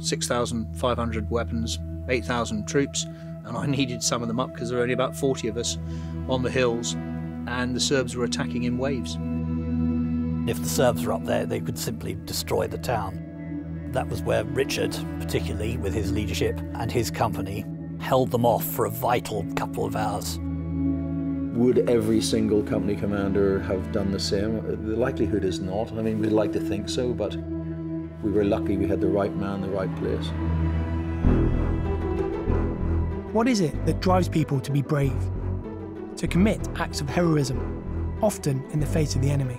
6,500 weapons, 8,000 troops, and I needed some of them up because there were only about 40 of us on the hills, and the Serbs were attacking in waves. If the Serbs were up there, they could simply destroy the town. That was where Richard, particularly with his leadership and his company, held them off for a vital couple of hours. Would every single company commander have done the same? The likelihood is not. I mean, we'd like to think so, but we were lucky we had the right man, the right place. What is it that drives people to be brave, to commit acts of heroism, often in the face of the enemy?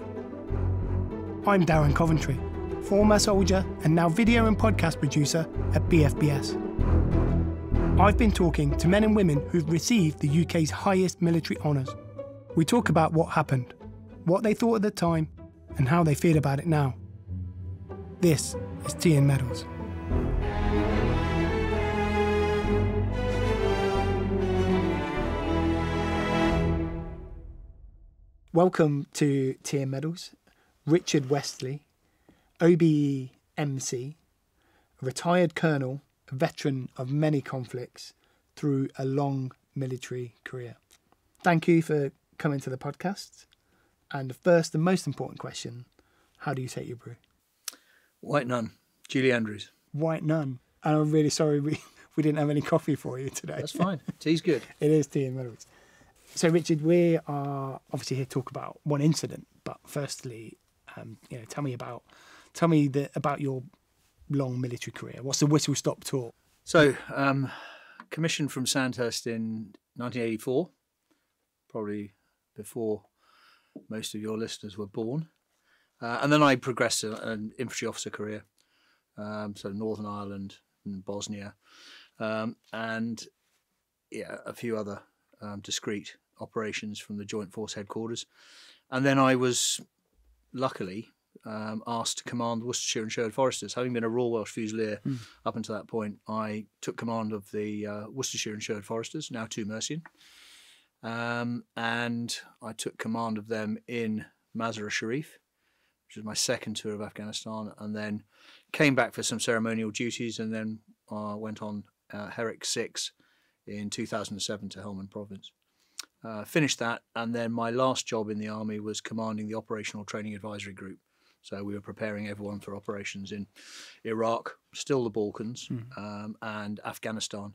I'm Darren Coventry, former soldier and now video and podcast producer at BFBS. I've been talking to men and women who've received the UK's highest military honours. We talk about what happened, what they thought at the time, and how they feel about it now. This is Tea and Medals. Welcome to Tea and Medals. Richard Westley, OBE MC, a retired colonel, a veteran of many conflicts through a long military career. Thank you for coming to the podcast. And the first and most important question, how do you take your brew? White Nun, Julie Andrews. White Nun. And I'm really sorry we didn't have any coffee for you today. That's fine. Tea's good. It is Tea and Medals. So Richard, we are obviously here to talk about one incident, but firstly, tell me about your long military career. What's the whistle-stop tour? So, commissioned from Sandhurst in 1984, probably before most of your listeners were born. And then I progressed an infantry officer career, so Northern Ireland and Bosnia, and a few other discrete operations from the Joint Force Headquarters. And then I was, luckily, asked to command the Worcestershire and Sherwood Foresters. Having been a Royal Welch Fusilier up until that point, I took command of the Worcestershire and Sherwood Foresters, now 2 Mercian. And I took command of them in Mazar-e-Sharif, which was my second tour of Afghanistan, and then came back for some ceremonial duties, and then went on Herrick 6 in 2007 to Helmand Province. Finished that, and then my last job in the army was commanding the Operational Training Advisory Group. So we were preparing everyone for operations in Iraq, still the Balkans, and Afghanistan,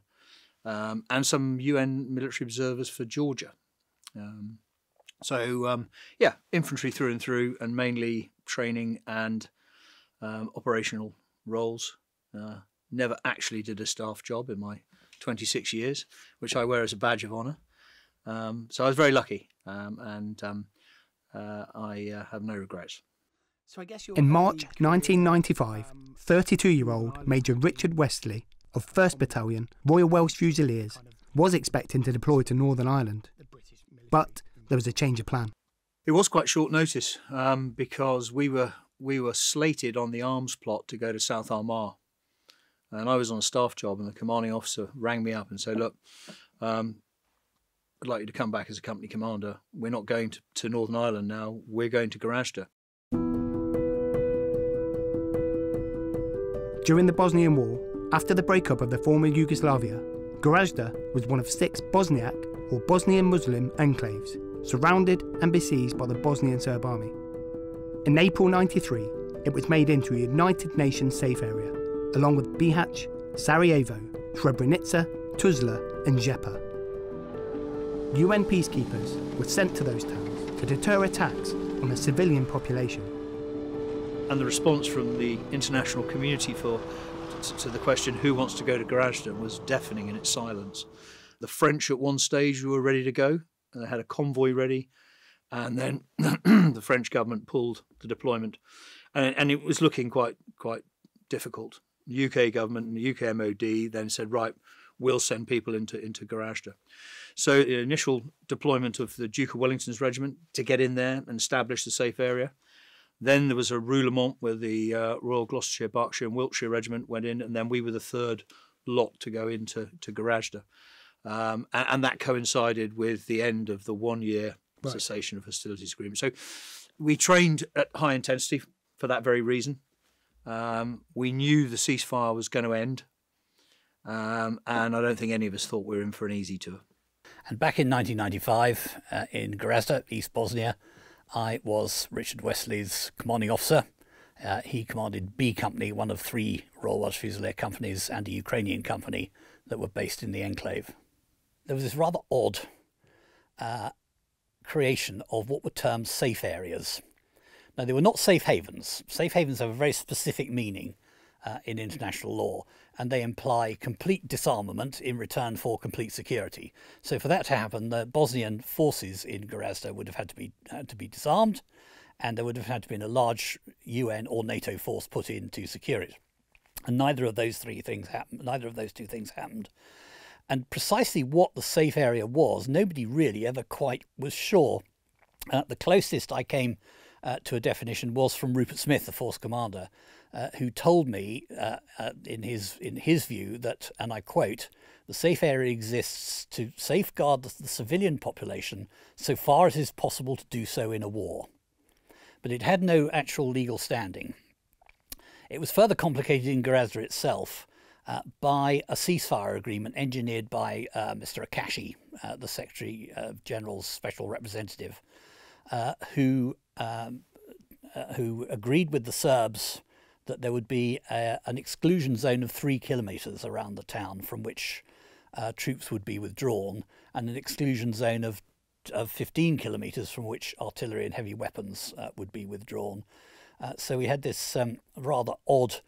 and some UN military observers for Georgia. Infantry through and through, and mainly training and operational roles. Never actually did a staff job in my 26 years, which I wear as a badge of honour. So I was very lucky, and I have no regrets. In March 1995, 32-year-old Major Richard Westley of 1st Battalion, Royal Welch Fusiliers, was expecting to deploy to Northern Ireland. But there was a change of plan. It was quite short notice because we were slated on the arms plot to go to South Armagh. And I was on a staff job, and the commanding officer rang me up and said, look, I'd like you to come back as a company commander. We're not going to Northern Ireland now. We're going to Goražde. During the Bosnian War, after the breakup of the former Yugoslavia, Gorazde was one of 6 Bosniak or Bosnian Muslim enclaves, surrounded and besieged by the Bosnian Serb army. In April '93, it was made into a United Nations safe area, along with Bihać, Sarajevo, Srebrenica, Tuzla and Zepa. UN peacekeepers were sent to those towns to deter attacks on the civilian population. And the response from the international community to the question, who wants to go to Goražde, was deafening in its silence. The French at one stage were ready to go, and they had a convoy ready, and then the French government pulled the deployment, and it was looking quite difficult. The UK government and the UK MOD then said, right, we'll send people into Goražde. So the initial deployment of the Duke of Wellington's regiment to get in there and establish the safe area. Then there was a roulement where the Royal Gloucestershire, Berkshire and Wiltshire regiment went in, and then we were the third lot to go into Goražde. And that coincided with the end of the 1-year cessation of hostilities agreement. So we trained at high intensity for that very reason. We knew the ceasefire was going to end, and I don't think any of us thought we were in for an easy tour. And back in 1995, in Gorazde, East Bosnia, I was Richard Westley's commanding officer. He commanded B Company, one of 3 Royal Welch Fusilier companies and a Ukrainian company that were based in the enclave. There was this rather odd creation of what were termed safe areas. Now, they were not safe havens. Safe havens have a very specific meaning in international law, and they imply complete disarmament in return for complete security. So for that to happen, the Bosnian forces in Gorazde would have had to be disarmed, and there would have had to be a large UN or NATO force put in to secure it. And neither of those two things happened. And precisely what the safe area was, nobody really ever quite was sure. The closest I came to a definition was from Rupert Smith, the force commander, who told me in his view that, and I quote, "The safe area exists to safeguard the civilian population so far as it is possible to do so in a war." But it had no actual legal standing. It was further complicated in Gorazde itself by a ceasefire agreement engineered by Mr. Akashi, the Secretary General's special representative, who agreed with the Serbs that there would be an exclusion zone of 3 kilometres around the town from which troops would be withdrawn, and an exclusion zone of 15 kilometres from which artillery and heavy weapons would be withdrawn. So we had this rather odd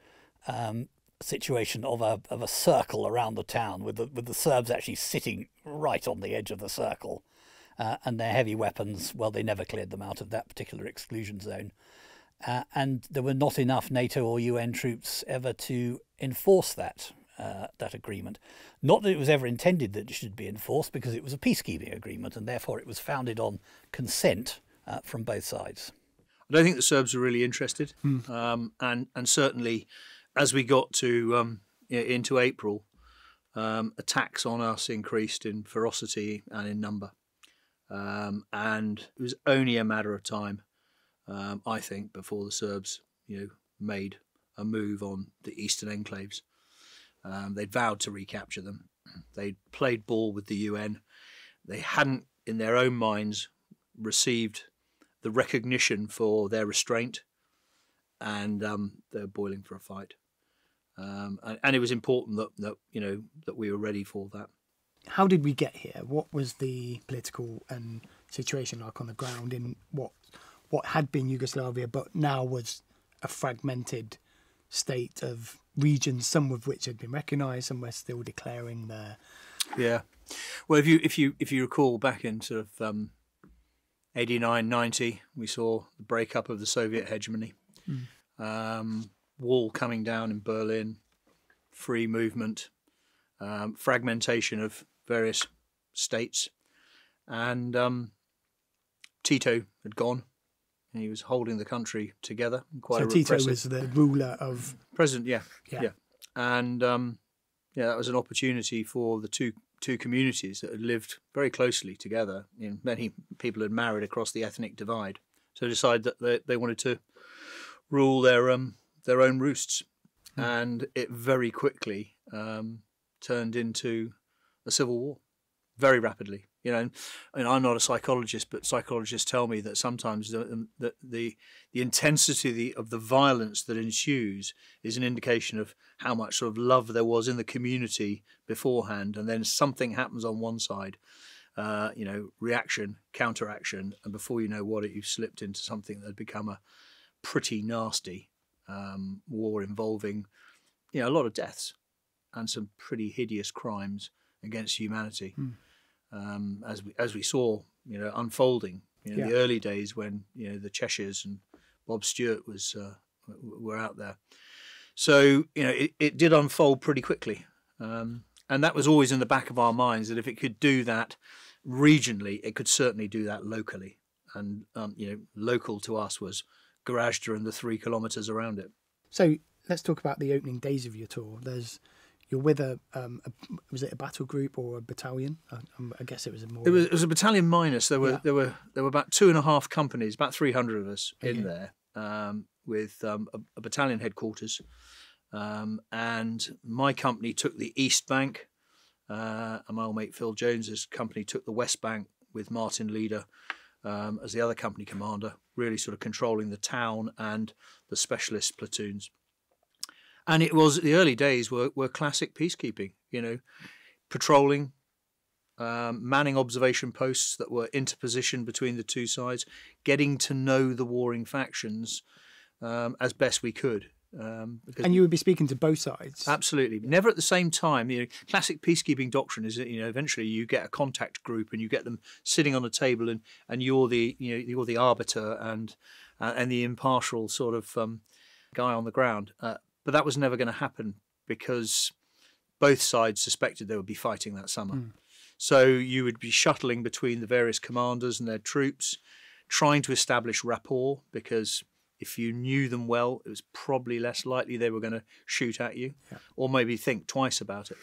situation of a circle around the town, with the Serbs actually sitting right on the edge of the circle, and their heavy weapons, well, they never cleared them out of that particular exclusion zone. And there were not enough NATO or UN troops ever to enforce that agreement. Not that it was ever intended that it should be enforced, because it was a peacekeeping agreement, and therefore it was founded on consent from both sides. I don't think the Serbs were really interested, and certainly as we got to into April, attacks on us increased in ferocity and in number, and it was only a matter of time, I think, before the Serbs, made a move on the eastern enclaves. They'd vowed to recapture them. They'd played ball with the UN. They hadn't, in their own minds, received the recognition for their restraint, and they were boiling for a fight. And it was important that we were ready for that. How did we get here? What was the political and situation like on the ground in what had been Yugoslavia, but now was a fragmented state of regions, some of which had been recognised, some were still declaring their... Yeah. Well, if you recall, back in sort of 89, 90, we saw the breakup of the Soviet hegemony. Wall coming down in Berlin, free movement, fragmentation of various states, and Tito had gone, and he was holding the country together. So Tito was the ruler of... President, yeah. And that was an opportunity for the two communities that had lived very closely together. Many people had married across the ethnic divide, so decided that they wanted to rule their own roosts, and it very quickly turned into a civil war, very rapidly. And I'm not a psychologist, but psychologists tell me that sometimes the intensity of the violence that ensues is an indication of how much sort of love there was in the community beforehand, and then something happens on one side, reaction, counteraction, and before you know what, you've slipped into something that had become a pretty nasty war involving, a lot of deaths and some pretty hideous crimes against humanity. As we saw, unfolding, the early days when the Cheshires and Bob Stewart were out there. So it did unfold pretty quickly, and that was always in the back of our minds, that if it could do that regionally, it could certainly do that locally. And local to us was Goražde and the 3 kilometres around it. So let's talk about the opening days of your tour. You're with was it a battle group or a battalion? I guess it was more. It was a battalion minus. There were about 2.5 companies, about 300 of us in there, with a battalion headquarters, and my company took the East Bank, and my old mate Phil Jones's company took the West Bank with Martin Leader as the other company commander, really sort of controlling the town and the specialist platoons. And it was, the early days were classic peacekeeping, you know, patrolling, manning observation posts that were interpositioned between the two sides, getting to know the warring factions as best we could. And you would be speaking to both sides? Absolutely. Never at the same time. You know, classic peacekeeping doctrine is that, you know, eventually you get a contact group and you get them sitting on a table, and you're the, you know, you're the arbiter and the impartial sort of guy on the ground. But that was never going to happen because both sides suspected they would be fighting that summer. So you would be shuttling between the various commanders and their troops, trying to establish rapport, because if you knew them well, it was probably less likely they were going to shoot at you, or maybe think twice about it.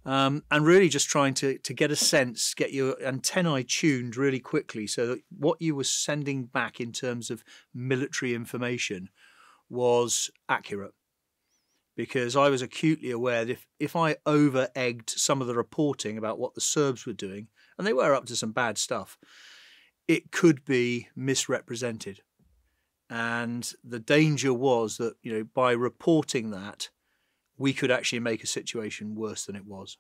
And really just trying to get a sense, get your antennae tuned really quickly so that what you were sending back in terms of military information was accurate. Because I was acutely aware that if I over-egged some of the reporting about what the Serbs were doing, and they were up to some bad stuff, it could be misrepresented. And the danger was that, you know, by reporting that, we could actually make a situation worse than it was.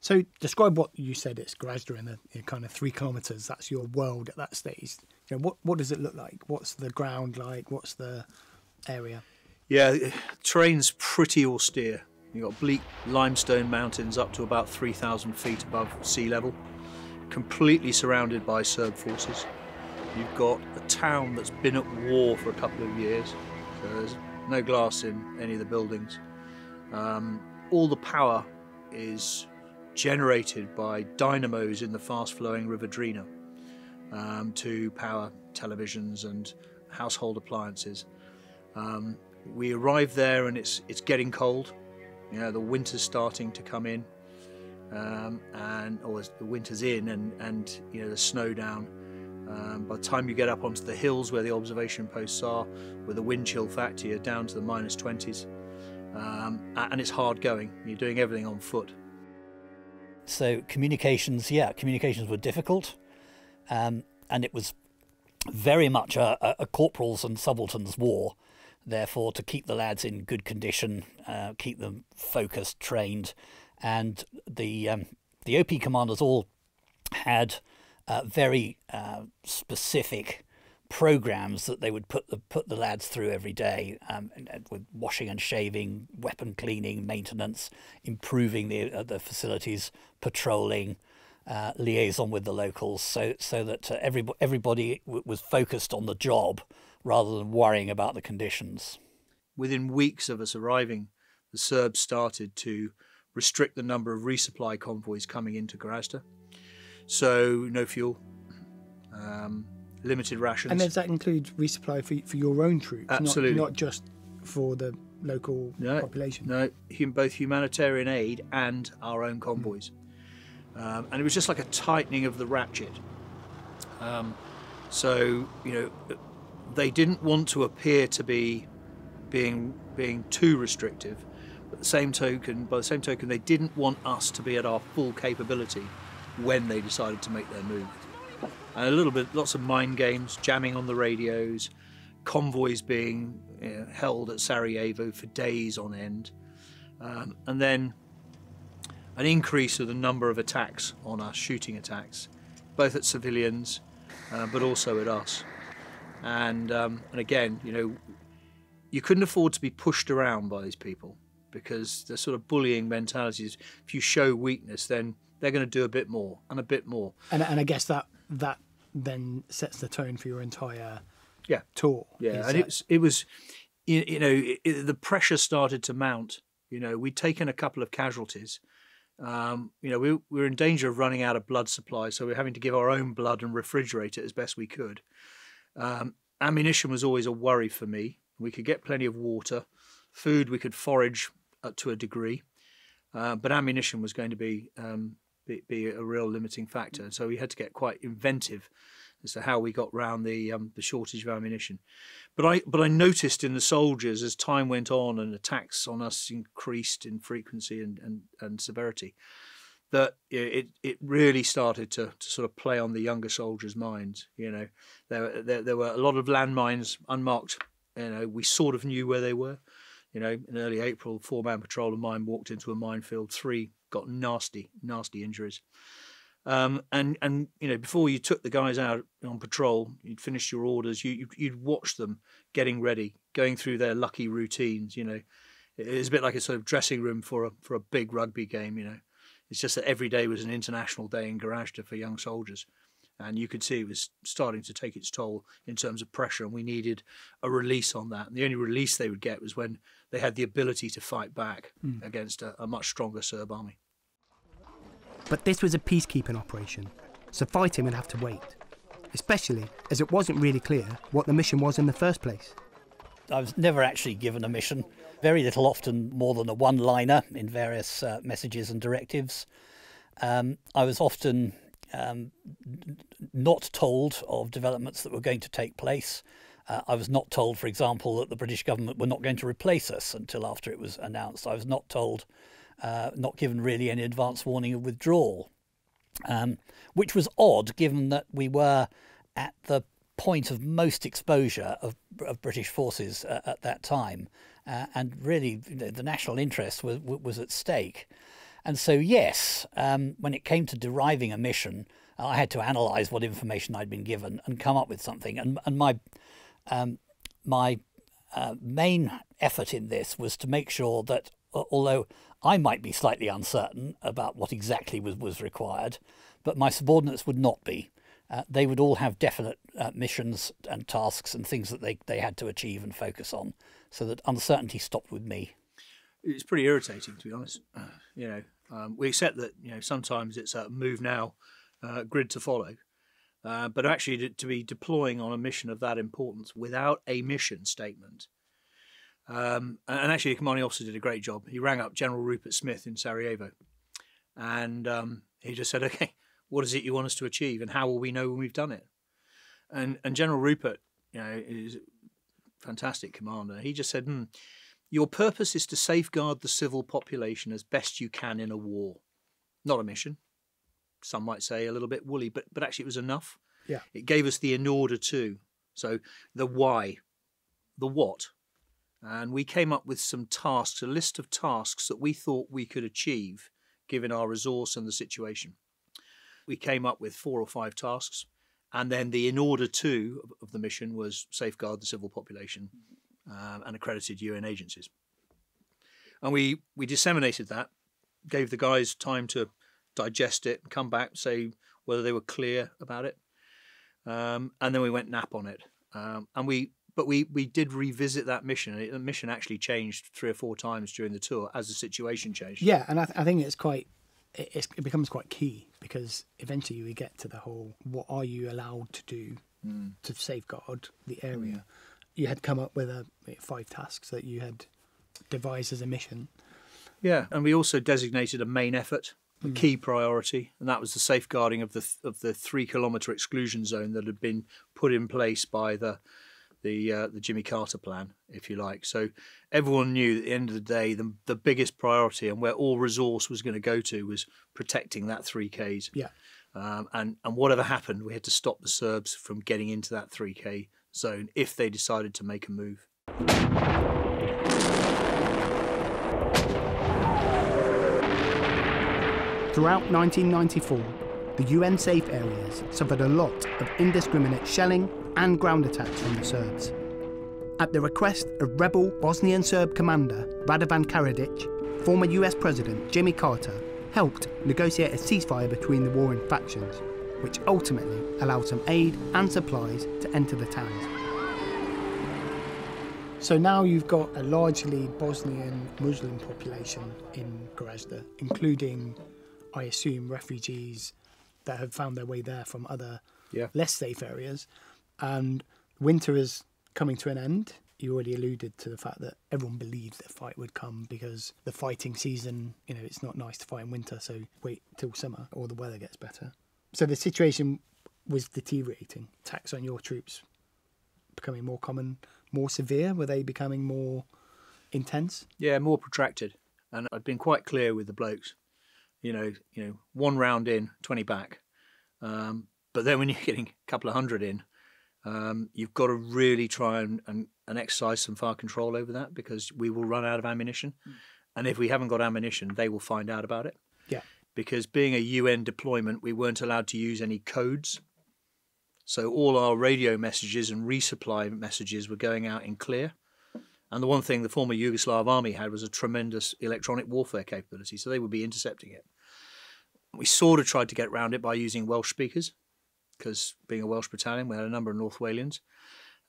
So describe what you said. It's Gorazde in the kind of 3 kilometres. That's your world at that stage. You know, what does it look like? What's the ground like? What's the area? Yeah, terrain's pretty austere. You've got bleak limestone mountains up to about 3,000 feet above sea level, completely surrounded by Serb forces. You've got a town that's been at war for a couple of years, so there's no glass in any of the buildings. All the power is generated by dynamos in the fast-flowing River Drina to power televisions and household appliances. We arrive there and it's getting cold. You know, the winter's starting to come in, or the winter's in, and you know, the snow down. By the time you get up onto the hills where the observation posts are, with a wind chill factor, you're down to the -20s, and it's hard going. You're doing everything on foot. So communications were difficult, and it was very much a corporals and subalterns war. Therefore, to keep the lads in good condition, keep them focused, trained, and the OP commanders all had very specific programs that they would put the lads through every day, with washing and shaving, weapon cleaning, maintenance, improving the facilities, patrolling, liaison with the locals, so that everybody was focused on the job rather than worrying about the conditions. Within weeks of us arriving, the Serbs started to restrict the number of resupply convoys coming into Gorazde. So no fuel, limited rations. And does that include resupply for your own troops? Absolutely. Not just for the local population? No, both humanitarian aid and our own convoys. And it was just like a tightening of the ratchet. So, you know, they didn't want to appear to be being too restrictive. But by the same token, they didn't want us to be at our full capability when they decided to make their move. And lots of mind games, jamming on the radios, convoys being held at Sarajevo for days on end, and then an increase of the number of attacks on us, shooting attacks, both at civilians, but also at us. And again, you know, you couldn't afford to be pushed around by these people, because the sort of bullying mentality is, if you show weakness, then they're going to do a bit more and a bit more. And I guess that then sets the tone for your entire tour. Yeah, and it was, you know, the pressure started to mount. You know, we'd taken a couple of casualties. You know, we were in danger of running out of blood supply, so we were having to give our own blood and refrigerate it as best we could. Ammunition was always a worry for me. We could get plenty of water. Food, we could forage up to a degree. But ammunition was going to be a real limiting factor. So we had to get quite inventive as to how we got round the shortage of ammunition. But I noticed in the soldiers, as time went on and attacks on us increased in frequency and severity, that it really started to sort of play on the younger soldiers' minds. You know, there were a lot of landmines unmarked. You know, we sort of knew where they were. You know, in early April, 4-man patrol of mine walked into a minefield. 3 got nasty injuries. And you know, before you took the guys out on patrol, you'd finished your orders. You'd watch them getting ready, going through their lucky routines. You know, it's a bit like a sort of dressing room for a big rugby game. You know, it's just that every day was an international day in Goražde for young soldiers. And you could see it was starting to take its toll in terms of pressure, and we needed a release on that. And the only release they would get was when they had the ability to fight back against a much stronger Serb army. But this was a peacekeeping operation, so fighting would have to wait, especially as it wasn't really clear what the mission was in the first place. I was never actually given a mission. Very little, often more than a one-liner in various messages and directives. I was often not told of developments that were going to take place. I was not told, for example, that the British government were not going to replace us until after it was announced. I was not told, not given really any advance warning of withdrawal, which was odd given that we were at the point of most exposure of British forces at that time. And really, the national interest was at stake. And so, yes, when it came to deriving a mission, I had to analyse what information I'd been given and come up with something. And my main effort in this was to make sure that, although I might be slightly uncertain about what exactly was required, but my subordinates would not be. They would all have definite missions and tasks and things that they had to achieve and focus on, so that uncertainty stopped with me. It's pretty irritating, to be honest. You know, we accept that, you know, sometimes it's a move now, grid to follow. But actually to be deploying on a mission of that importance without a mission statement. And actually the commanding officer did a great job. He rang up General Rupert Smith in Sarajevo, and he just said, okay, what is it you want us to achieve, and how will we know when we've done it? And General Rupert, you know, is a fantastic commander. He just said, your purpose is to safeguard the civil population as best you can in a war. Not a mission. Some might say a little bit woolly, but actually it was enough. Yeah. It gave us the in order to. So the why, the what. And we came up with some tasks, a list of tasks that we thought we could achieve given our resource and the situation. We came up with 4 or 5 tasks, and then the in order to of the mission was safeguard the civil population and accredited UN agencies. And we disseminated that, gave the guys time to digest it and come back, say whether they were clear about it, and then we went nap on it. But we did revisit that mission. The mission actually changed 3 or 4 times during the tour as the situation changed. Yeah, and I think it becomes quite key, because eventually we get to the whole, what are you allowed to do to safeguard the area? You had come up with 5 tasks that you had devised as a mission. Yeah, and we also designated a main effort, a key priority, and that was the safeguarding of the 3-kilometre exclusion zone that had been put in place by the Jimmy Carter plan, if you like. So everyone knew at the end of the day the biggest priority and where all resource was going to go to was protecting that 3Ks. Yeah. And whatever happened, we had to stop the Serbs from getting into that 3K zone if they decided to make a move. Throughout 1994, the UN safe areas suffered a lot of indiscriminate shelling and ground attacks from the Serbs. At the request of rebel Bosnian Serb commander Radovan Karadzic, former US President Jimmy Carter helped negotiate a ceasefire between the warring factions, which ultimately allowed some aid and supplies to enter the towns. So now you've got a largely Bosnian Muslim population in Gorazde, including, I assume, refugees that have found their way there from other less safe areas. And winter is coming to an end. You already alluded to the fact that everyone believed that a fight would come because the fighting season, you know, it's not nice to fight in winter, so wait till summer or the weather gets better. So the situation was deteriorating? Attacks on your troops becoming more common, more severe? Were they becoming more intense? Yeah, more protracted. And I'd been quite clear with the blokes, you know, 1 round in, 20 back. But then when you're getting a couple of hundred in, you've got to really try and exercise some fire control over that, because we will run out of ammunition. And if we haven't got ammunition, they will find out about it. Yeah. Because being a UN deployment, we weren't allowed to use any codes. So all our radio messages and resupply messages were going out in clear. And the one thing the former Yugoslav army had was a tremendous electronic warfare capability, so they would be intercepting it. We sort of tried to get around it by using Welsh speakers, because being a Welsh battalion, we had a number of North Walians.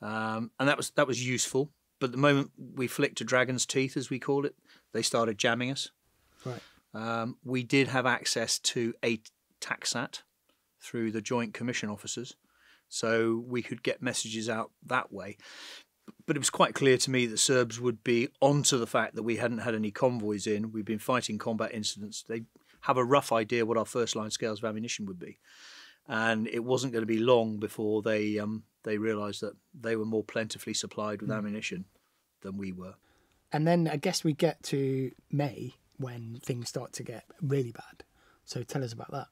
And that was useful. But the moment we flicked a dragon's teeth, as we called it, they started jamming us. Right. We did have access to a TACSAT through the Joint Commission officers, so we could get messages out that way. But it was quite clear to me that Serbs would be onto the fact that we hadn't had any convoys in. We've been fighting combat incidents. They have a rough idea what our first line scales of ammunition would be. And it wasn't going to be long before they realised that they were more plentifully supplied with ammunition than we were. And then I guess we get to May when things start to get really bad. So tell us about that.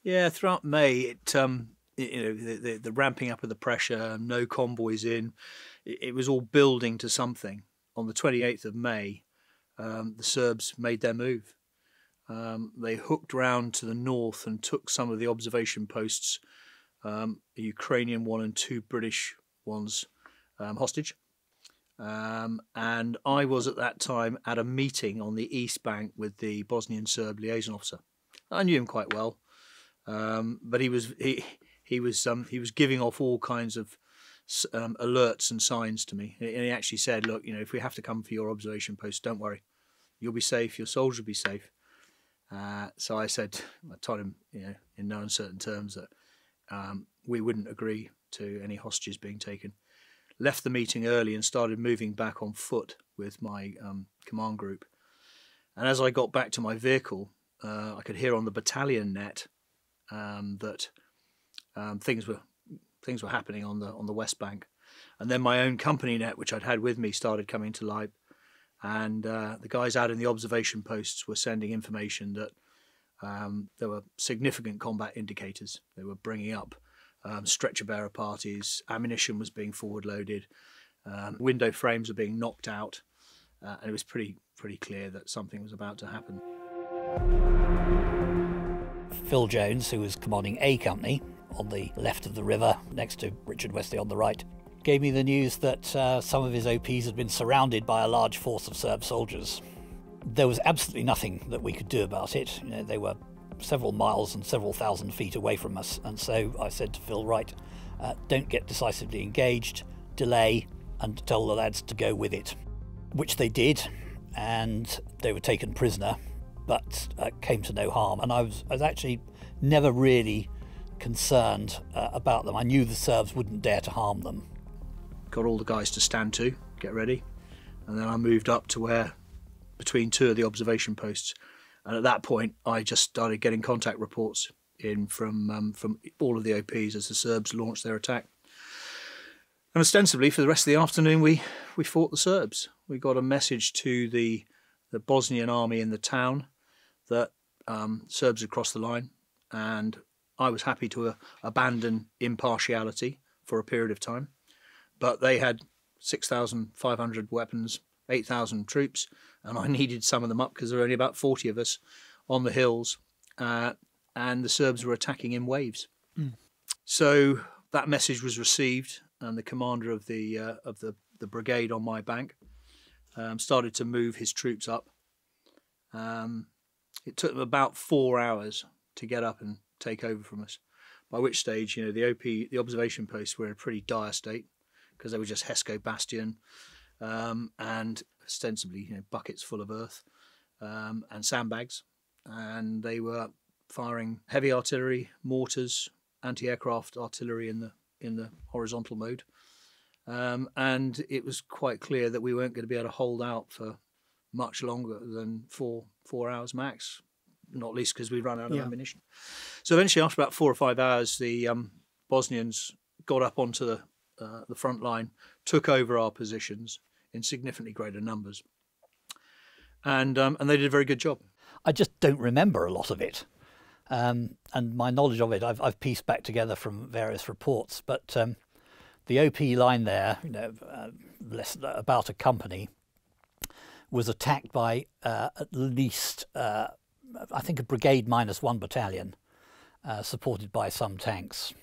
Yeah, throughout May, the ramping up of the pressure, no convoys in, it was all building to something. On the 28th of May, the Serbs made their move. They hooked round to the north and took some of the observation posts, a Ukrainian one and 2 British ones, hostage. And I was at that time at a meeting on the East Bank with the Bosnian Serb liaison officer. I knew him quite well, but he was giving off all kinds of alerts and signs to me. And he actually said, "Look, if we have to come for your observation post, don't worry, you'll be safe. Your soldiers will be safe." So I told him, in no uncertain terms, that we wouldn't agree to any hostages being taken. Left the meeting early and started moving back on foot with my command group. And as I got back to my vehicle, I could hear on the battalion net that things were happening on the West Bank. And then my own company net, which I'd had with me, started coming to light. And the guys out in the observation posts were sending information that there were significant combat indicators. They were bringing up stretcher bearer parties, ammunition was being forward loaded, window frames were being knocked out, and it was pretty clear that something was about to happen. Phil Jones, who was commanding A Company on the left of the river, next to Richard Westley on the right, gave me the news that some of his OPs had been surrounded by a large force of Serb soldiers. There was absolutely nothing that we could do about it. They were several miles and several thousand feet away from us, and so I said to Phil, right, don't get decisively engaged, delay, and tell the lads to go with it, which they did, and they were taken prisoner, but came to no harm. And I was actually never really concerned about them. I knew the Serbs wouldn't dare to harm them. Got all the guys to stand to, get ready, and then I moved up to where, between 2 of the observation posts, and at that point I just started getting contact reports in from all of the OPs as the Serbs launched their attack. And ostensibly for the rest of the afternoon we fought the Serbs. We got a message to the Bosnian army in the town that Serbs had crossed the line, and I was happy to abandon impartiality for a period of time. But they had 6,500 weapons, 8,000 troops, and I needed some of them up because there were only about 40 of us on the hills, and the Serbs were attacking in waves. So that message was received, and the commander of the brigade on my bank started to move his troops up. It took them about 4 hours to get up and take over from us, by which stage the observation posts were in a pretty dire state, because they were just Hesco bastion and ostensibly buckets full of earth and sandbags, and they were firing heavy artillery, mortars, anti-aircraft artillery in the horizontal mode, and it was quite clear that we weren't going to be able to hold out for much longer than four hours max, not least because we ran out of ammunition. So eventually, after about 4 or 5 hours, the Bosnians got up onto the front line, took over our positions in significantly greater numbers, and they did a very good job. I just don't remember a lot of it, and my knowledge of it I've pieced back together from various reports. But the OP line there, about a company, was attacked by at least I think a brigade minus 1 battalion, supported by some tanks.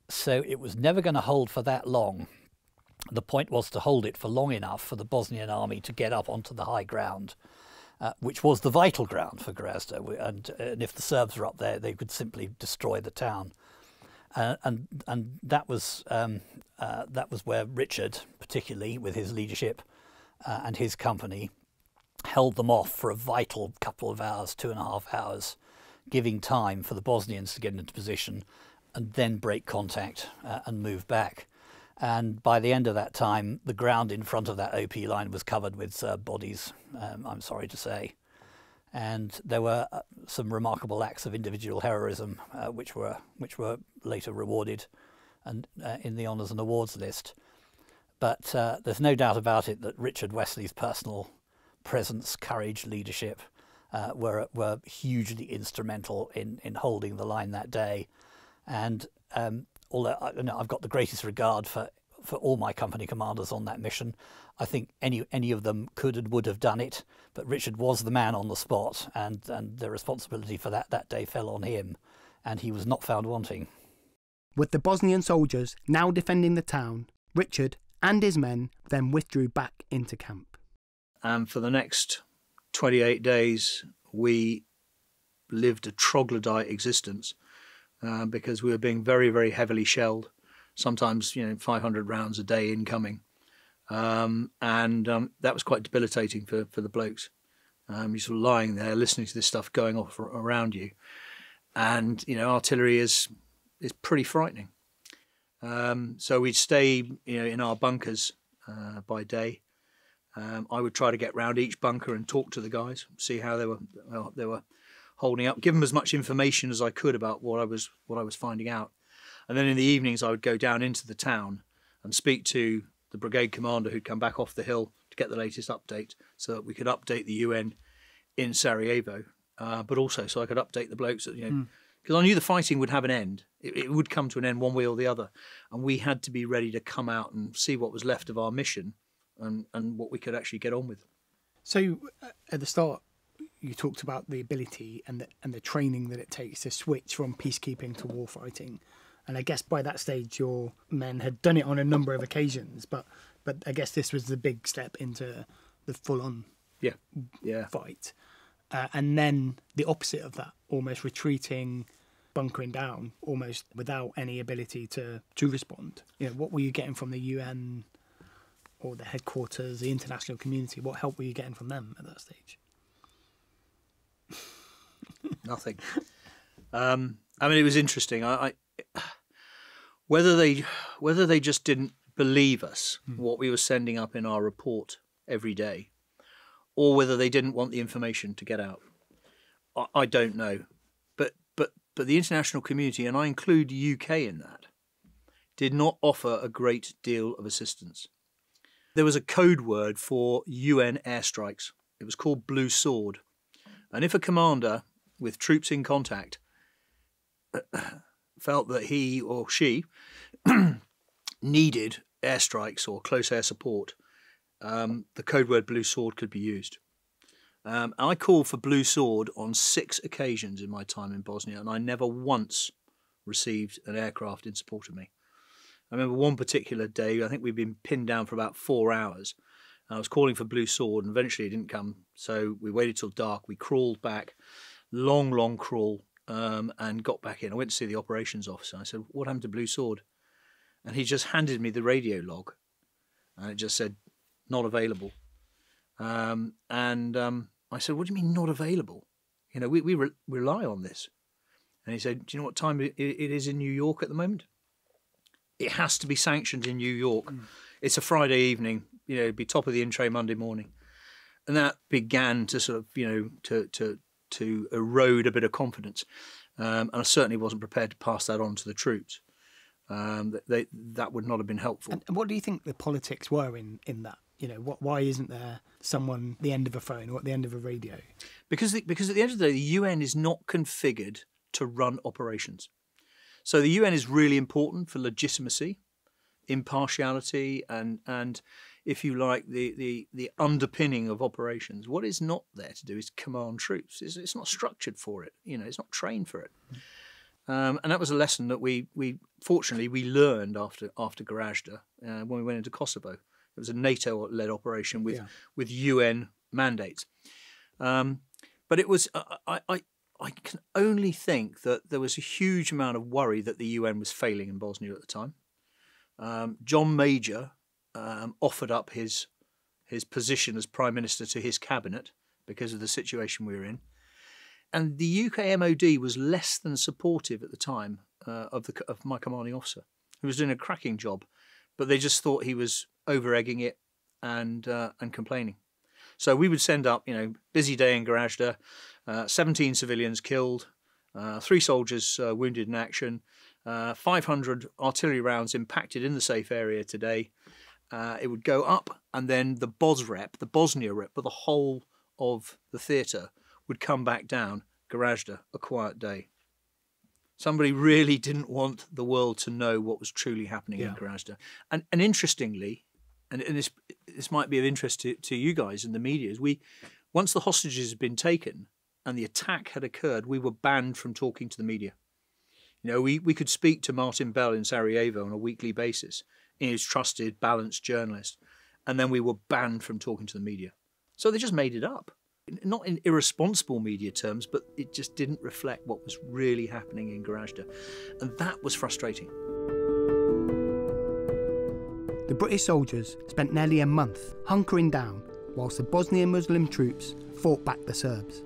So it was never going to hold for that long. The point was to hold it for long enough for the Bosnian army to get up onto the high ground, which was the vital ground for Gorazde. And if the Serbs were up there, they could simply destroy the town. And that was where Richard, particularly with his leadership and his company, held them off for a vital couple of hours, 2.5 hours, giving time for the Bosnians to get into position and then break contact and move back. And by the end of that time, the ground in front of that OP line was covered with Serb bodies, I'm sorry to say. And there were some remarkable acts of individual heroism, which were later rewarded and in the honours and awards list. But there's no doubt about it that Richard Westley's personal presence, courage, leadership were hugely instrumental in holding the line that day. And although I've got the greatest regard for all my company commanders on that mission, I think any of them could and would have done it. But Richard was the man on the spot, and the responsibility for that day fell on him, and he was not found wanting. With the Bosnian soldiers now defending the town, Richard and his men then withdrew back into camp. And for the next 28 days, we lived a troglodyte existence because we were being very, very heavily shelled. Sometimes, 500 rounds a day incoming. And that was quite debilitating for the blokes. You're sort of lying there listening to this stuff going off around you. And, artillery is pretty frightening. So we'd stay, in our bunkers by day. I would try to get round each bunker and talk to the guys, see how they were holding up, give them as much information as I could about what I was finding out. And then in the evenings, I would go down into the town and speak to the brigade commander who'd come back off the hill to get the latest update so that we could update the UN in Sarajevo, but also so I could update the blokes, because I knew the fighting would have an end. It would come to an end one way or the other. And we had to be ready to come out and see what was left of our mission and what we could actually get on with. So at the start, you talked about the ability and the training that it takes to switch from peacekeeping to war fighting. And I guess by that stage, your men had done it on a number of occasions, but I guess this was the big step into the full-on fight. And then the opposite of that, almost retreating, bunkering down, almost without any ability to respond. What were you getting from the UN or the headquarters, the international community? What help were you getting from them at that stage? Nothing. It was interesting. Whether they just didn't believe us, what we were sending up in our report every day, or whether they didn't want the information to get out, I don't know. But the international community, and I include the UK in that, did not offer a great deal of assistance. There was a code word for UN airstrikes. It was called Blue Sword. And if a commander with troops in contact felt that he or she needed airstrikes or close air support, the code word Blue Sword could be used. I called for Blue Sword on 6 occasions in my time in Bosnia, and I never once received an aircraft in support of me. I remember one particular day, I think we'd been pinned down for about 4 hours, and I was calling for Blue Sword, and eventually it didn't come, so we waited till dark. We crawled back, long crawl, and got back in. I went to see the operations officer. I said, "What happened to Blue Sword?" And he just handed me the radio log, and it just said, "Not available." I said, "What do you mean not available? We rely on this." And he said, "Do you know what time it is in New York at the moment? It has to be sanctioned in New York. It's a Friday evening. It'd be top of the in-tray Monday morning." And that began to sort of, to to erode a bit of confidence. And I certainly wasn't prepared to pass that on to the troops. That would not have been helpful. And what do you think the politics were in that? You know, why isn't there someone at the end of a phone or at the end of a radio? Because at the end of the day, the UN is not configured to run operations. So the UN is really important for legitimacy, impartiality, and if you like, the underpinning of operations. What is not there to do is command troops. It's not structured for it. You know, it's not trained for it. And that was a lesson that we fortunately learned after Gorazde when we went into Kosovo. It was a NATO-led operation with UN mandates. But it was I can only think that there was a huge amount of worry that the UN was failing in Bosnia at the time. John Major offered up his position as Prime Minister to his cabinet because of the situation we were in. And the UK MOD was less than supportive at the time of my commanding officer, who was doing a cracking job, but they just thought he was over-egging it and complaining. So we would send up, busy day in Goražde, 17 civilians killed, 3 soldiers wounded in action, 500 artillery rounds impacted in the safe area today. It would go up, and then the Bosnia rep, but the whole of the theatre would come back down. Gorazde, a quiet day. Somebody really didn't want the world to know what was truly happening in Gorazde. And interestingly, and this might be of interest to you guys in the media, is once the hostages had been taken and the attack had occurred, we were banned from talking to the media. We could speak to Martin Bell in Sarajevo on a weekly basis, his trusted, balanced journalist, and then we were banned from talking to the media. So they just made it up. Not in irresponsible media terms, but it just didn't reflect what was really happening in Gorazde. And that was frustrating. The British soldiers spent nearly a month hunkering down whilst the Bosnian Muslim troops fought back the Serbs.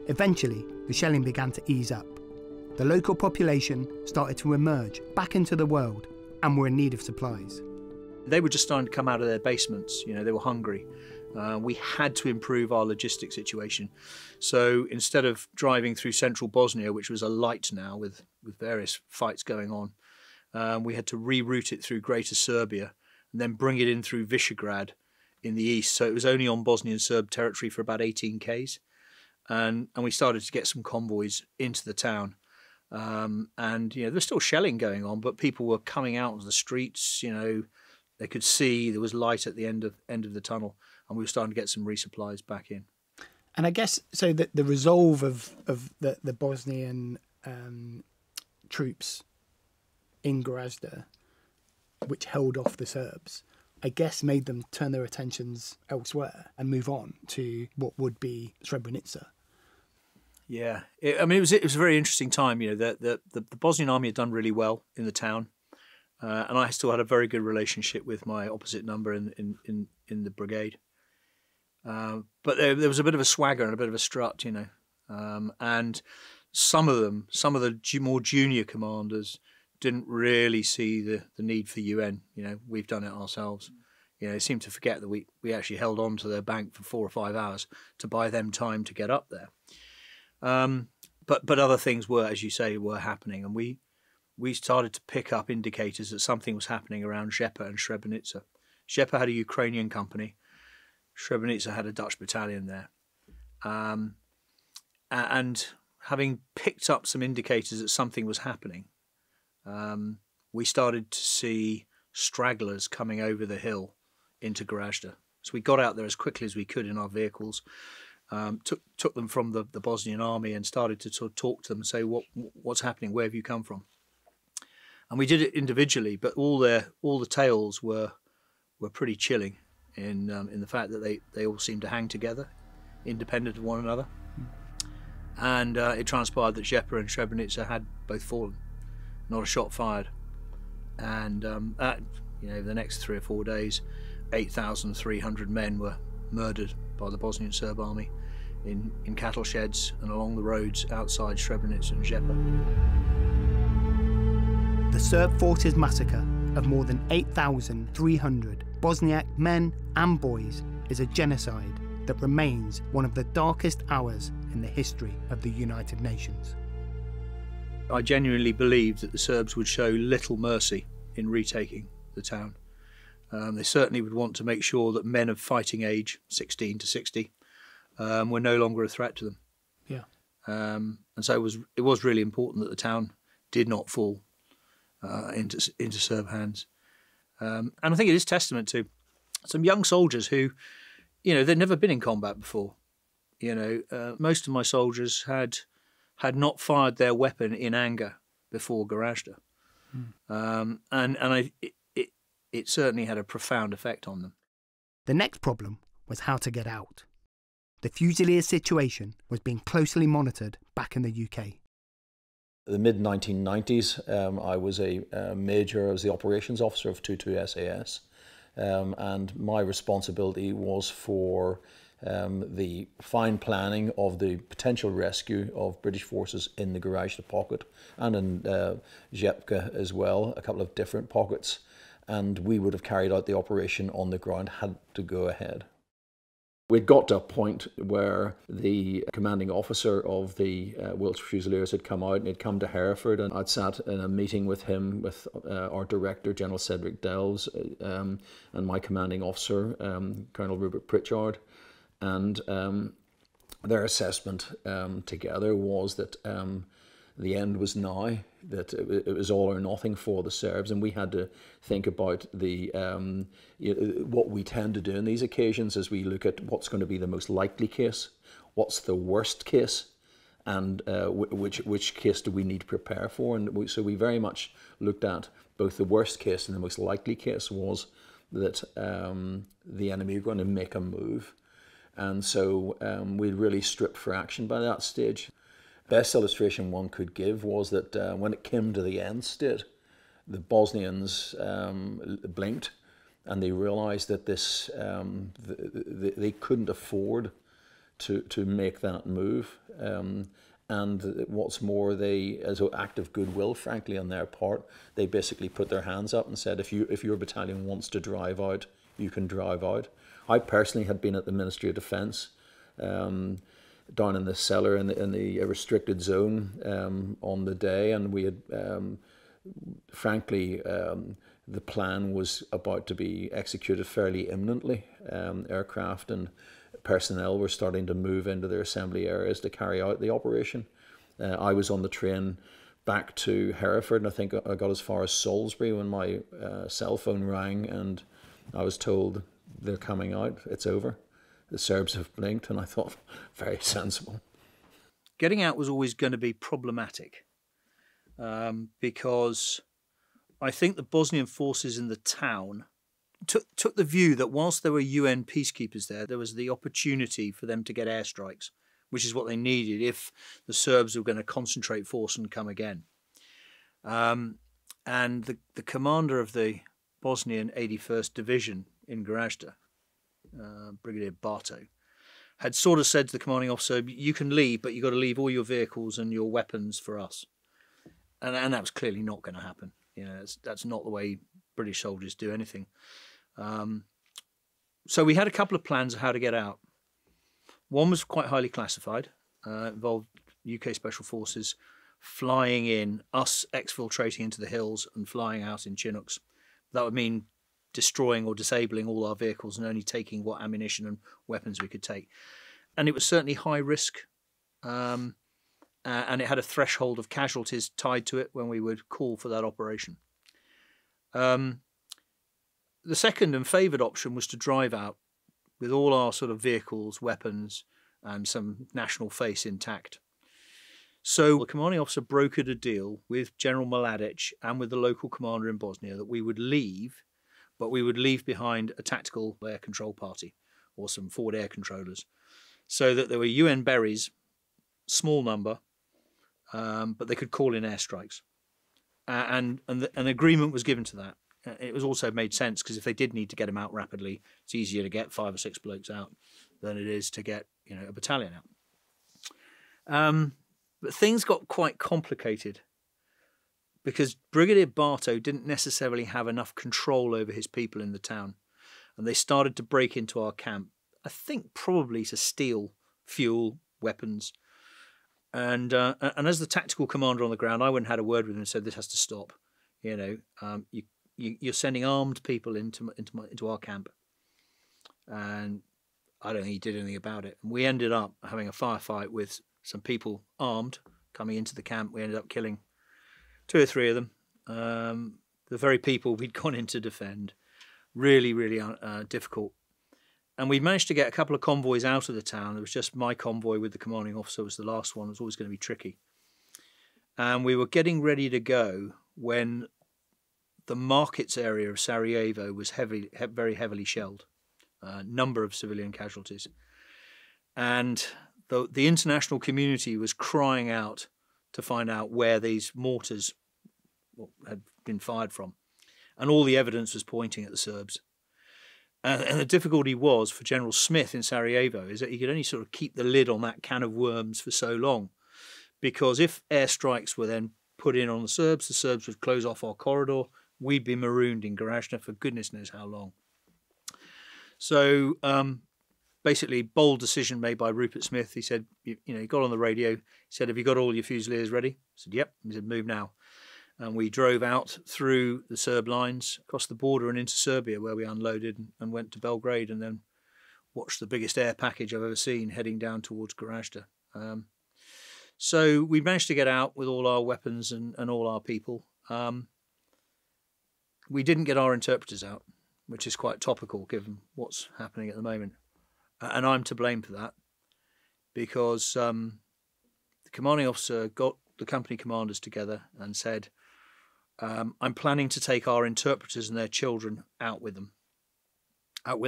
Eventually, the shelling began to ease up. The local population started to emerge back into the world and were in need of supplies. They were just starting to come out of their basements. They were hungry. We had to improve our logistics situation. So instead of driving through central Bosnia, which was alight now with various fights going on, we had to reroute it through Greater Serbia and then bring it in through Visegrad in the east. So it was only on Bosnian Serb territory for about 18 k's. And we started to get some convoys into the town. And there was still shelling going on, but people were coming out of the streets. They could see there was light at the end of the tunnel, and we were starting to get some resupplies back in. And I guess so that the resolve of the Bosnian troops in Gorazde, which held off the Serbs, I guess made them turn their attentions elsewhere and move on to what would be Srebrenica. Yeah, it was a very interesting time. The Bosnian army had done really well in the town, and I still had a very good relationship with my opposite number in the brigade. But there was a bit of a swagger and a bit of a strut, and some of the more junior commanders didn't really see the need for UN. We've done it ourselves. They seemed to forget that we actually held on to their bank for 4 or 5 hours to buy them time to get up there. But other things were, as you say, were happening, and we started to pick up indicators that something was happening around Zepa and Srebrenica. Zepa had a Ukrainian company. Srebrenica had a Dutch battalion there. And having picked up some indicators that something was happening, we started to see stragglers coming over the hill into Gorazde. So we got out there as quickly as we could in our vehicles, took them from the Bosnian army and started to sort of talk to them and say, what's happening? Where have you come from? And we did it individually, but all the tales were pretty chilling in the fact that they all seemed to hang together, independent of one another. And it transpired that Zepa and Srebrenica had both fallen, not a shot fired. And the next 3 or 4 days, 8,300 men were murdered by the Bosnian Serb army in cattle sheds and along the roads outside Srebrenica and Zepa. The Serb forces massacre of more than 8,300 Bosniak men and boys is a genocide that remains one of the darkest hours in the history of the United Nations. I genuinely believed that the Serbs would show little mercy in retaking the town. They certainly would want to make sure that men of fighting age, 16 to 60, were no longer a threat to them. Yeah. And so it was really important that the town did not fall into Serb hands. And I think it is testament to some young soldiers who, they'd never been in combat before. Most of my soldiers had not fired their weapon in anger before Gorazde. And it certainly had a profound effect on them. The next problem was how to get out. The Fusiliers' situation was being closely monitored back in the UK. The mid-1990s, I was a major, I was the operations officer of 22 SAS, and my responsibility was for the fine planning of the potential rescue of British forces in the Goražde pocket and in Zepa as well, a couple of different pockets, and we would have carried out the operation on the ground had to go ahead. We'd got to a point where the commanding officer of the Welch Fusliers had come out and he'd come to Hereford, and I'd sat in a meeting with him, with our director, General Cedric Delves, and my commanding officer, Colonel Rupert Pritchard, and their assessment together was that the end was now, that it was all or nothing for the Serbs, and we had to think about the what we tend to do in these occasions as we look at what's going to be the most likely case, what's the worst case, and which case do we need to prepare for. And so we very much looked at both the worst case and the most likely case was that the enemy were going to make a move. And so we really stripped for action by that stage. Best illustration one could give was that when it came to the end state, the Bosnians blinked and they realised that this they couldn't afford to make that move. And what's more, they, as an act of goodwill, frankly, on their part, they basically put their hands up and said, if your battalion wants to drive out, you can drive out. I personally had been at the Ministry of Defence, down in the cellar in the restricted zone on the day, and we had, frankly, the plan was about to be executed fairly imminently. Aircraft and personnel were starting to move into their assembly areas to carry out the operation. I was on the train back to Hereford, and I think I got as far as Salisbury when my cell phone rang, and I was told, they're coming out, it's over. The Serbs have blinked, and I thought, very sensible. Getting out was always going to be problematic because I think the Bosnian forces in the town took the view that whilst there were UN peacekeepers there was the opportunity for them to get airstrikes, which is what they needed if the Serbs were going to concentrate force and come again. And the commander of the Bosnian 81st Division in Goražde, Brigadier Barto, had sort of said to the commanding officer, you can leave, but you've got to leave all your vehicles and your weapons for us. And that was clearly not going to happen. That's not the way British soldiers do anything. So we had a couple of plans of how to get out. One was quite highly classified, involved UK Special Forces flying in, us exfiltrating into the hills and flying out in Chinooks. That would mean destroying or disabling all our vehicles and only taking what ammunition and weapons we could take. And it was certainly high risk, and it had a threshold of casualties tied to it when we would call for that operation. The second and favoured option was to drive out with all our sort of vehicles, weapons, and some national face intact. So the commanding officer brokered a deal with General Mladic and with the local commander in Bosnia that we would leave, but we would leave behind a tactical air control party or some forward air controllers, so that there were UN berries, small number, but they could call in airstrikes. And an agreement was given to that. It was also made sense because if they did need to get them out rapidly, it's easier to get 5 or 6 blokes out than it is to get a battalion out. But things got quite complicated because Brigadier Barto didn't necessarily have enough control over his people in the town, and they started to break into our camp, I think probably to steal fuel, weapons, And as the tactical commander on the ground, I went and had a word with him and said, this has to stop. You're sending armed people into our camp. And I don't think he did anything about it. And we ended up having a firefight with some people armed coming into the camp. We ended up killing 2 or 3 of them. The very people we'd gone in to defend. Really, really difficult. And we managed to get a couple of convoys out of the town. It was just my convoy with the commanding officer was the last one. It was always going to be tricky. And we were getting ready to go when the markets area of Sarajevo was very heavily shelled. Number of civilian casualties. And the international community was crying out to find out where these mortars had been fired from. And all the evidence was pointing at the Serbs. And the difficulty was for General Smith in Sarajevo is that he could only sort of keep the lid on that can of worms for so long. Because if airstrikes were then put in on the Serbs would close off our corridor. We'd be marooned in Goražde for goodness knows how long. So basically, bold decision made by Rupert Smith. He said, he got on the radio. He said, have you got all your Fusiliers ready? I said, yep. He said, move now. And we drove out through the Serb lines, across the border and into Serbia, where we unloaded and went to Belgrade and then watched the biggest air package I've ever seen heading down towards Goražde. So we managed to get out with all our weapons and all our people. We didn't get our interpreters out, which is quite topical given what's happening at the moment. And I'm to blame for that because the commanding officer got the company commanders together and said, I'm planning to take our interpreters and their children out with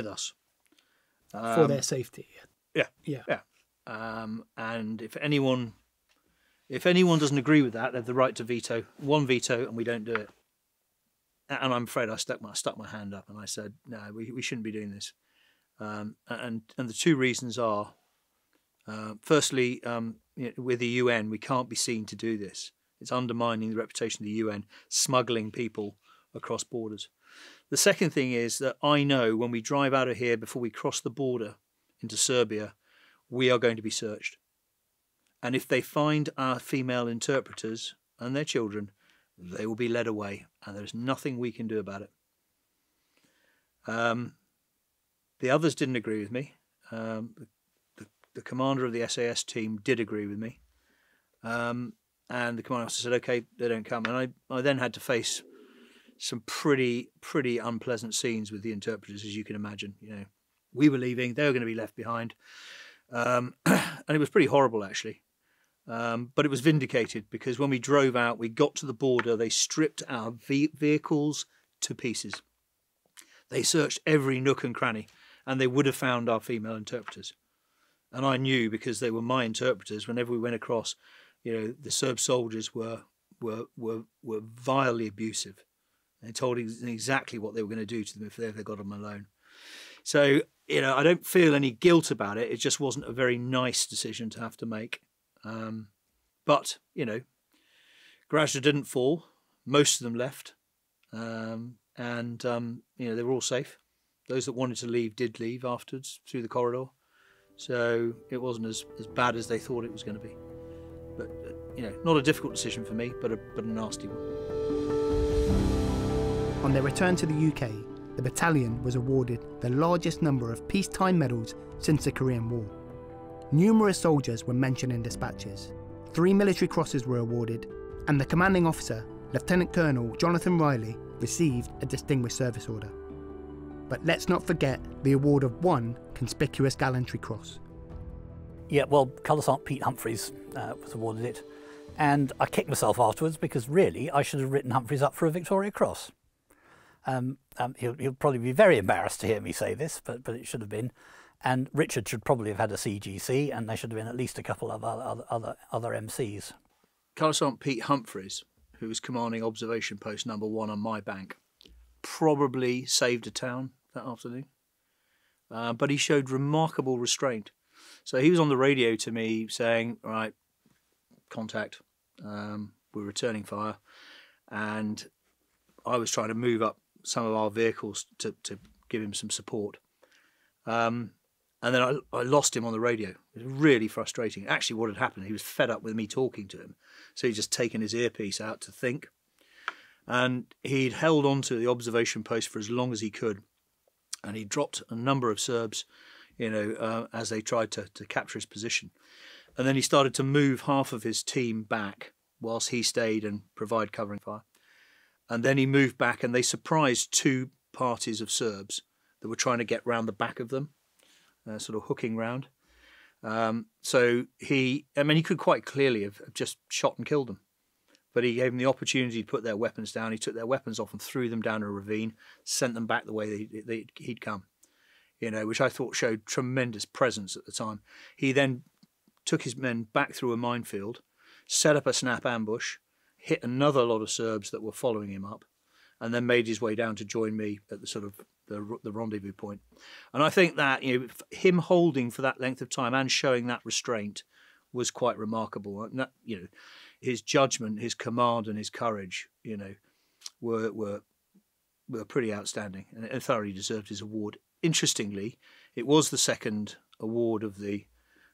us. For their safety. Yeah. And if anyone doesn't agree with that, they have the right to veto. One veto and we don't do it. And I'm afraid I stuck my hand up and I said, no, we shouldn't be doing this. And the 2 reasons are, firstly, with the UN, we can't be seen to do this. It's undermining the reputation of the UN, smuggling people across borders. The second thing is that I know when we drive out of here before we cross the border into Serbia, we are going to be searched. And if they find our female interpreters and their children, they will be led away, and there's nothing we can do about it. The others didn't agree with me. The commander of the SAS team did agree with me. And the commanding officer said, okay, they don't come. And I then had to face some pretty unpleasant scenes with the interpreters, as you can imagine. We were leaving, they were going to be left behind. And it was pretty horrible, actually. But it was vindicated because when we drove out, we got to the border, they stripped our vehicles to pieces. They searched every nook and cranny, and they would have found our female interpreters. And I knew, because they were my interpreters, whenever we went across, the Serb soldiers were vilely abusive. They told exactly what they were going to do to them if they ever got them alone. So, I don't feel any guilt about it. It just wasn't a very nice decision to have to make. But, Gorazde didn't fall. Most of them left. They were all safe. Those that wanted to leave did leave afterwards through the corridor. So it wasn't as bad as they thought it was going to be. But, not a difficult decision for me, but a nasty one. On their return to the UK, the battalion was awarded the largest number of peacetime medals since the Korean War. Numerous soldiers were mentioned in dispatches. 3 military crosses were awarded, and the commanding officer, Lieutenant Colonel Jonathan Riley, received a Distinguished Service Order. But let's not forget the award of 1 Conspicuous Gallantry Cross. Yeah, well, Colour Sergeant Pete Humphreys was awarded it, and I kicked myself afterwards because really I should have written Humphreys up for a Victoria Cross. He'll probably be very embarrassed to hear me say this, but it should have been. And Richard should probably have had a CGC, and there should have been at least a couple of other MCs. Colour Sergeant Pete Humphreys, who was commanding observation post number 1 on my bank, probably saved a town that afternoon. But he showed remarkable restraint. So he was on the radio to me saying, all right, contact, we're returning fire. And I was trying to move up some of our vehicles to give him some support. And And then I lost him on the radio. It was really frustrating. Actually, what had happened, he was fed up with me talking to him. So he'd just taken his earpiece out to think. And he'd held on to the observation post for as long as he could. And he dropped a number of Serbs, as they tried to capture his position. And then he started to move half of his team back whilst he stayed and provide covering fire. And then he moved back and they surprised two parties of Serbs that were trying to get round the back of them, sort of hooking round. So he could quite clearly have just shot and killed them. But he gave them the opportunity to put their weapons down. He took their weapons off and threw them down a ravine, sent them back the way he'd come, which I thought showed tremendous presence at the time. He then took his men back through a minefield, set up a snap ambush, hit another lot of Serbs that were following him up, and then made his way down to join me at the sort of the rendezvous point. And I think that him holding for that length of time and showing that restraint was quite remarkable. And that, his judgment, his command, and his courage, were pretty outstanding, and thoroughly deserved his award. Interestingly, it was the second award of the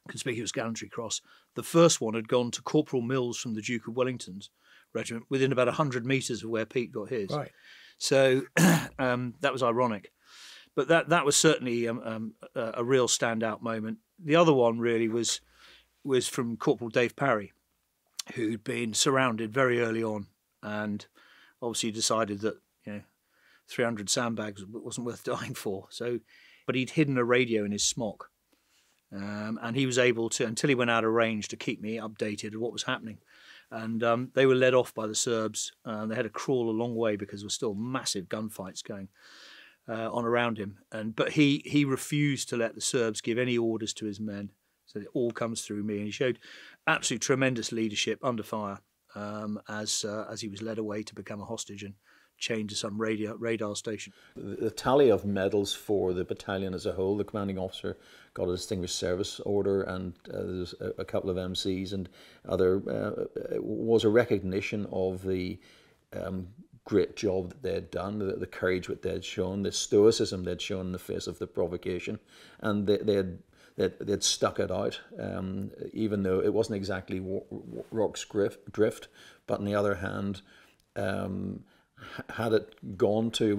Conspicuous Gallantry Cross. The first one had gone to Corporal Mills from the Duke of Wellington's regiment, within about 100 metres of where Pete got his. Right. So that was ironic, but that was certainly a real standout moment. The other one really was from Corporal Dave Parry, who'd been surrounded very early on, and obviously decided that 300 sandbags wasn't worth dying for. But he'd hidden a radio in his smock, and he was able to, until he went out of range, to keep me updated of what was happening. And they were led off by the Serbs. They had to crawl a long way because there were still massive gunfights going on around him. But he refused to let the Serbs give any orders to his men. So it all comes through me. And he showed absolute tremendous leadership under fire as he was led away to become a hostage and chained to some radar station. The tally of medals for the battalion as a whole, the commanding officer got a Distinguished Service Order, and there's a couple of MCs and other, was a recognition of the great job that they had done, the courage that they had shown, the stoicism they had shown in the face of the provocation, and they'd stuck it out, even though it wasn't exactly rock's drift, but on the other hand, had it gone to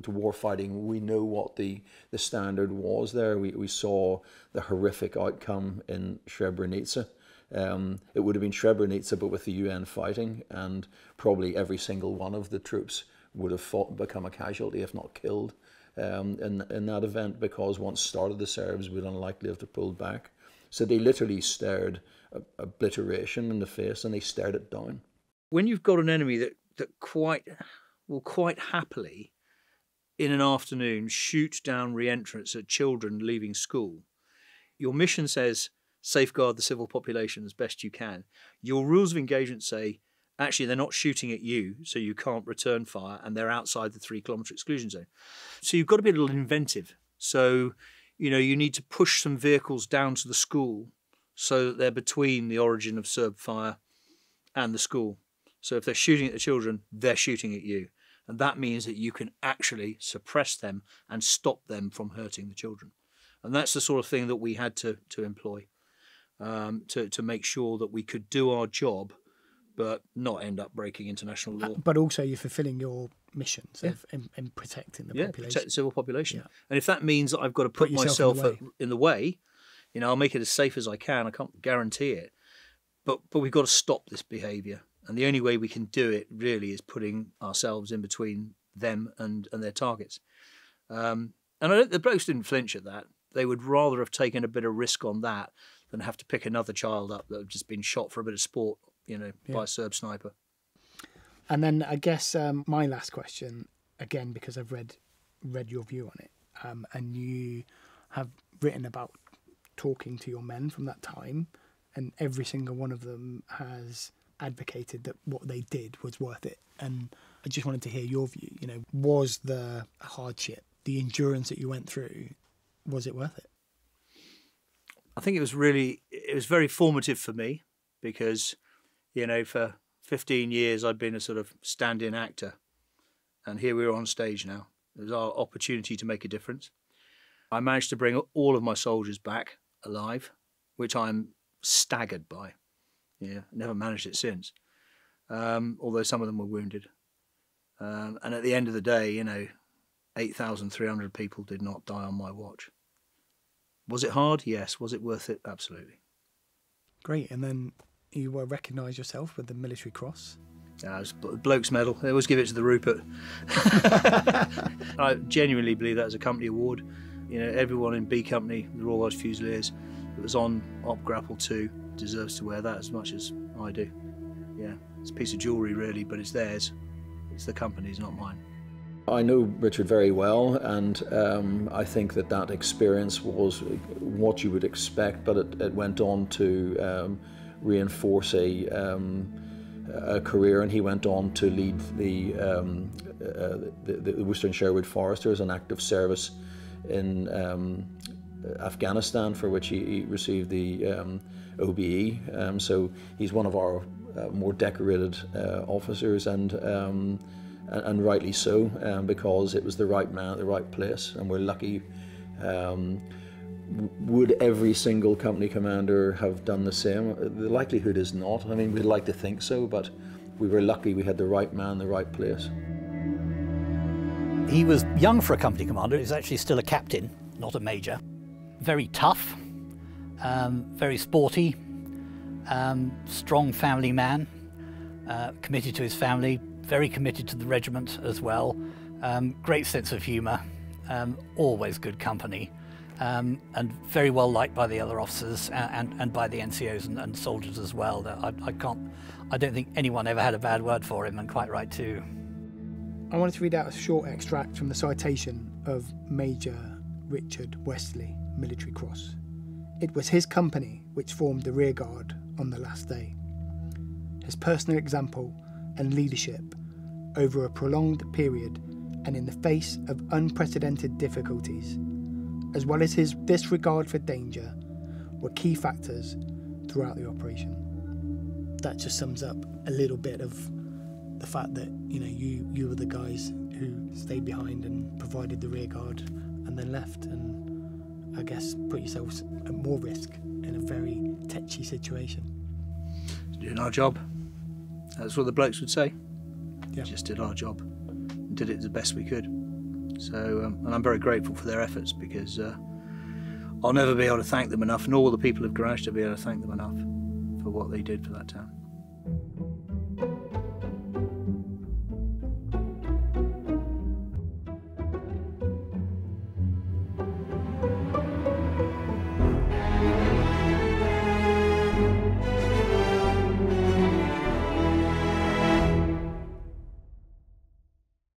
war fighting, we know what the standard was there. We saw the horrific outcome in Srebrenica. It would have been Srebrenica, but with the UN fighting, and probably every single one of the troops would have become a casualty, if not killed, in that event, because once started, the Serbs would unlikely have to pull back. So they literally stared obliteration in the face, and they stared it down. When you've got an enemy that quite happily, in an afternoon, shoot down re-entrants at children leaving school, your mission says safeguard the civil population as best you can. Your rules of engagement say, actually, they're not shooting at you, so you can't return fire, and they're outside the 3-kilometre exclusion zone. So you've got to be a little inventive. So, you need to push some vehicles down to the school so that they're between the origin of Serb fire and the school. So if they're shooting at the children, they're shooting at you. And that means that you can actually suppress them and stop them from hurting the children. And that's the sort of thing that we had to employ to make sure that we could do our job, but not end up breaking international law. But also you're fulfilling your missions in protecting the population. Protect the civil population. Yeah. And if that means that I've got to put myself in the way, I'll make it as safe as I can. I can't guarantee it. But we've got to stop this behaviour. And the only way we can do it really is putting ourselves in between them and their targets. And the blokes didn't flinch at that. They would rather have taken a bit of risk on that than have to pick another child up that had just been shot for a bit of sport, by a Serb sniper. And then I guess my last question, again, because I've read your view on it, and you have written about talking to your men from that time, and every single one of them has advocated that what they did was worth it. And I just wanted to hear your view. Was the hardship, the endurance that you went through, was it worth it? I think it was very formative for me because, for 15 years I'd been a sort of stand-in actor, and here we were on stage now. It was our opportunity to make a difference. I managed to bring all of my soldiers back alive, which I'm staggered by. Yeah, never managed it since, although some of them were wounded. And at the end of the day, you know, 8,300 people did not die on my watch. Was it hard? Yes. Was it worth it? Absolutely. Great. And then you were recognised yourself with the Military Cross. Yeah, it was a bloke's medal. They always give it to the Rupert. I genuinely believe that as a company award. You know, everyone in B Company, the Royal Welch Fusliers, that was on Op Grapple 2 deserves to wear that as much as I do. Yeah, it's a piece of jewellery really, but it's theirs. It's the company's, not mine. I know Richard very well, and I think that experience was what you would expect, but it went on to reinforce a career, and he went on to lead the Worcester and Sherwood Foresters, an active service in Afghanistan, for which he received the OBE. So he's one of our more decorated officers, and rightly so, because it was the right man at the right place, and we're lucky. Would every single company commander have done the same? The likelihood is not. I mean, we'd like to think so, but we were lucky we had the right man, the right place. He was young for a company commander. He was actually still a captain, not a major. Very tough, very sporty, strong family man, committed to his family, very committed to the regiment as well, great sense of humour, always good company, and very well liked by the other officers and by the NCOs and soldiers as well. I don't think anyone ever had a bad word for him, and quite right too. I wanted to read out a short extract from the citation of Major Richard Westley, Military Cross. It was his company which formed the rearguard on the last day. His personal example and leadership over a prolonged period and in the face of unprecedented difficulties, as well as his disregard for danger, were key factors throughout the operation. That just sums up a little bit of the fact that, you know, you were the guys who stayed behind and provided the rearguard and then left, and I guess put yourselves at more risk in a very tetchy situation. Doing our job. That's what the blokes would say. Yeah. Just did our job and did it the best we could. So, and I'm very grateful for their efforts, because I'll never be able to thank them enough, nor will the people of Goražde be able to thank them enough for what they did for that town.